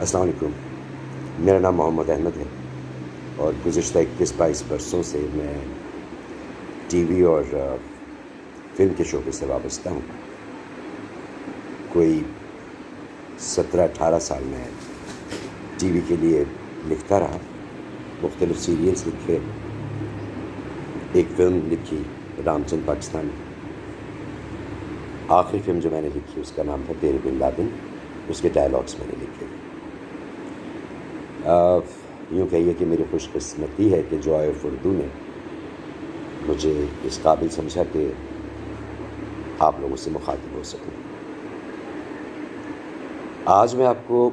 السلام علیکم، میرا نام محمد احمد ہے اور گزشتہ 21-22 برسوں سے میں ٹی وی اور فلم کے شعبے سے وابستہ ہوں۔ کوئی 17-18 سال میں ٹی وی کے لیے لکھتا رہا، مختلف سیریلز لکھے، ایک فلم لکھی رام چند پاکستانی۔ آخری فلم جو میں نے لکھی اس کا نام تھا تیرے بن لادن، اس کے ڈائلاگس میں نے لکھے۔ یوں کہیے کہ میری خوش قسمتی ہے کہ جوائے آف اردو نے مجھے اس قابل سمجھا کہ آپ لوگوں سے مخاطب ہو سکوں۔ آج میں آپ کو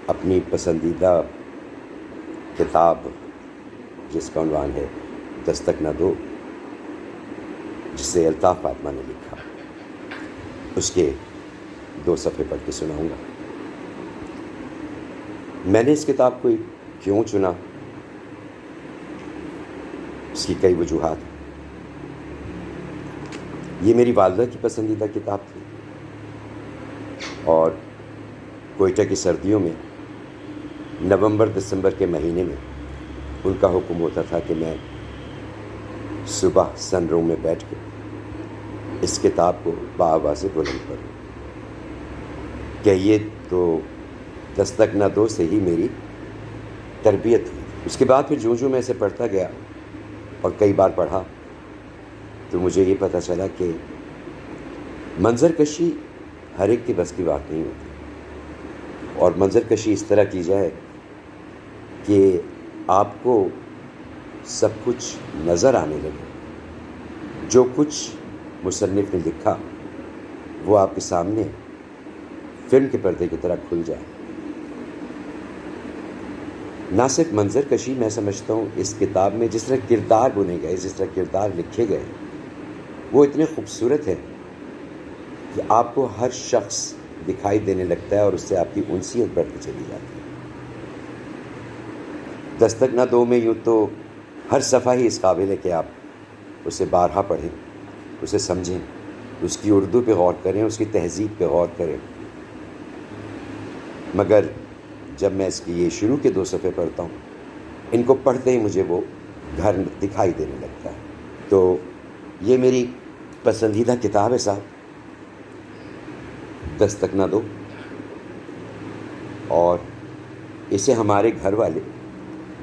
اپنی پسندیدہ کتاب جس کا عنوان ہے دستک نہ دو، جسے الطاف فاطمہ نے لکھا، اس کے 2 صفحے پڑھ کے سناؤں گا۔ میں نے اس کتاب کو کیوں چنا، اس کی کئی وجوہات ہیں۔ یہ میری والدہ کی پسندیدہ کتاب تھی اور کوئٹہ کی سردیوں میں نومبر-دسمبر کے مہینے میں ان کا حکم ہوتا تھا کہ میں صبح سن روم میں بیٹھ کے اس کتاب کو بآواز بلند کروں۔ کہیے تو دستک نہ دو سے ہی میری تربیت ہوئی۔ اس کے بعد پھر جوں میں اسے پڑھتا گیا اور کئی بار پڑھا تو مجھے یہ پتہ چلا کہ منظر کشی ہر ایک کے بس کی بات نہیں ہوتی، اور منظر کشی اس طرح کی جائے کہ آپ کو سب کچھ نظر آنے لگے، جو کچھ مصنف نے لکھا وہ آپ کے سامنے فلم کے پردے کی طرح کھل جائے۔ نہ صرف منظر کشی، میں سمجھتا ہوں اس کتاب میں جس طرح کردار بنے گئے، جس طرح کردار لکھے گئے، وہ اتنے خوبصورت ہیں کہ آپ کو ہر شخص دکھائی دینے لگتا ہے اور اس سے آپ کی انسیت بڑھتی چلی جاتی ہے۔ دستک نہ دو میں یوں تو ہر صفحہ ہی اس قابل ہے کہ آپ اسے بارہا پڑھیں، اسے سمجھیں، اس کی اردو پہ غور کریں، اس کی تہذیب پہ غور کریں، مگر جب میں اس کی یہ شروع کے 2 صفحے پڑھتا ہوں، ان کو پڑھتے ہی مجھے وہ گھر دکھائی دینے لگتا ہے۔ تو یہ میری پسندیدہ کتاب ہے صاحب، دستک نہ دو، اور اسے ہمارے گھر والے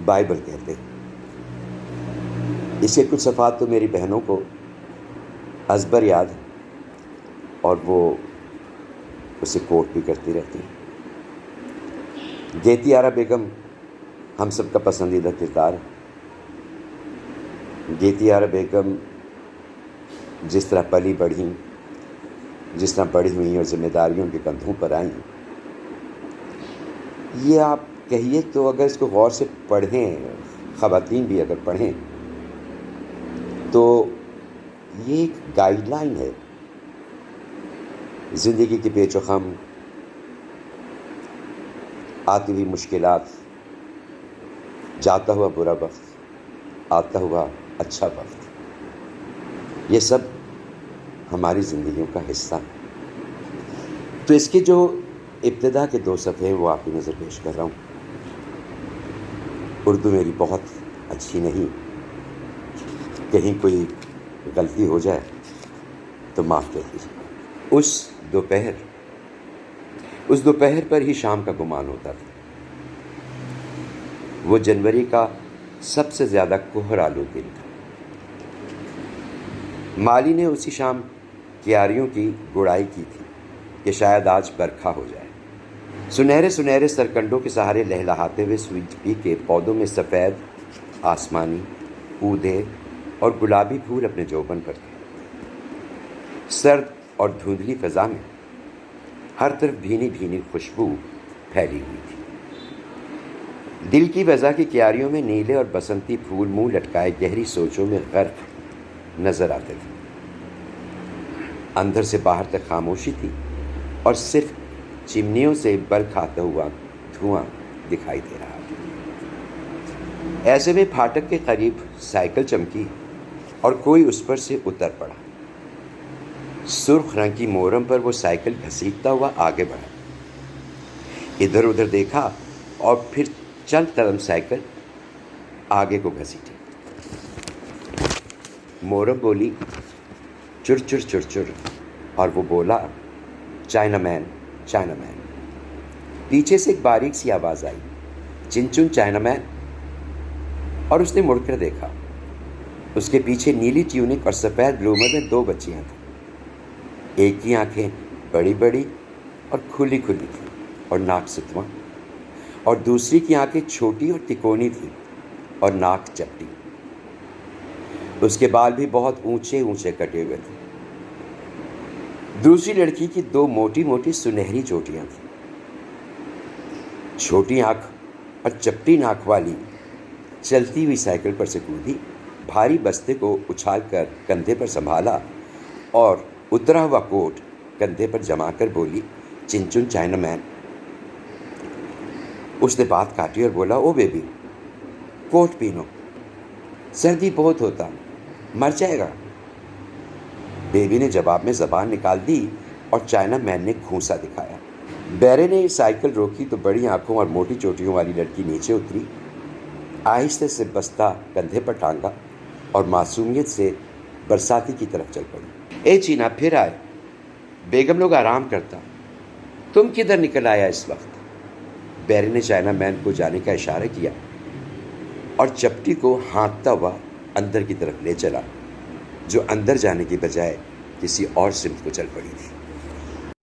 بائبل کہتے ہیں۔ اس کے کچھ صفحات تو میری بہنوں کو ازبر یاد ہے اور وہ اسے کوٹ بھی کرتی رہتی ہیں۔ گیتی آرا بیگم ہم سب کا پسندیدہ کردار ہے۔ گیتی آرا بیگم جس طرح پلی بڑھیں، جس طرح بڑھی ہوئیں اور ذمہ داریوں کے کندھوں پر آئیں، یہ آپ کہیے تو اگر اس کو غور سے پڑھیں، خواتین بھی اگر پڑھیں، تو یہ ایک گائیڈ لائن ہے زندگی کی پیچ و خم، آتی ہوئی مشکلات، جاتا ہوا برا وقت، آتا ہوا اچھا وقت، یہ سب ہماری زندگیوں کا حصہ ہے۔ تو اس کے جو ابتدا کے 2 صفحے ہیں وہ آپ کی نظر پیش کر رہا ہوں۔ اردو میری بہت اچھی نہیں، کہیں کوئی غلطی ہو جائے تو معاف کر دیجیے۔ اس دوپہر پر ہی شام کا گمان ہوتا تھا۔ وہ جنوری کا سب سے زیادہ کہر آلود دن تھا۔ مالی نے اسی شام کیاریوں کی گڑائی کی تھی کہ شاید آج برکھا ہو جائے۔ سنہرے سرکنڈوں کے سہارے لہلہاتے ہوئے سویٹ پی کے پودوں میں سفید، آسمانی، اودے اور گلابی پھول اپنے جوبن پر تھے۔ سرد اور دھندلی فضا میں ہر طرف بھینی بھینی خوشبو پھیلی ہوئی تھی۔ دل کی وضع کی کیاریوں میں نیلے اور بسنتی پھول منہ لٹکائے گہری سوچوں میں غرق نظر آتے تھے۔ اندر سے باہر تک خاموشی تھی اور صرف چمنیوں سے بل کھاتا ہوا دھواں دکھائی دے رہا تھا۔ ایسے میں پھاٹک کے قریب سائیکل چمکی اور کوئی اس پر سے اتر پڑا۔ سرخ رنگ کی مورم پر وہ سائیکل گھسیٹتا ہوا آگے بڑھا۔ ادھر ادھر دیکھا اور پھر چند قدم سائیکل آگے کو گھسیٹی۔ مورم بولی چر چر چر چر، اور وہ بولا چائنا مین چائنا مین۔ پیچھے سے ایک باریک سی آواز آئی، چن چن چائنا مین، اور اس نے مڑ کر دیکھا۔ اس کے پیچھے نیلی ٹیونک اور سفید بلومر میں 2 بچیاں تھیں۔ ایک کی آنکھیں بڑی بڑی اور کھلی کھلی تھیں اور ناک ستواں، اور دوسری کی آنکھیں چھوٹی اور تکونی تھیں اور ناک چپٹی۔ اس کے بال بھی بہت اونچے اونچے کٹے ہوئے تھے۔ دوسری لڑکی کی 2 موٹی موٹی سنہری چوٹیاں تھیں۔ چھوٹی آنکھ اور چپٹی ناک والی چلتی ہوئی سائیکل پر سے کودی، بھاری بستے کو اچھال کر کندھے پر سنبھالا اور اترا ہوا کوٹ کندھے پر جما کر بولی چن چن چائنا مین۔ اس نے بات کاٹی اور بولا او بیبی، کوٹ پہنو، سردی بہت ہوتا، مر جائے گا۔ بیبی نے جواب میں زبان نکال دی اور چائنا مین نے گھونسا دکھایا۔ بیرے نے سائیکل روکی تو بڑی آنکھوں اور موٹی چوٹیوں والی لڑکی نیچے اتری، آہستہ سے بستہ کندھے پر ٹانگا اور معصومیت سے برساتی کی طرف چل پڑی۔ اے چینا پھر آئے، بیگم لوگ آرام کرتا، تم کدھر نکل آیا اس وقت؟ بیرے نے چائنا مین کو جانے کا اشارہ کیا اور چپٹی کو ہانکتا ہوا اندر کی طرف لے چلا، جو اندر جانے کی بجائے کسی اور سمت کو چل پڑی تھی۔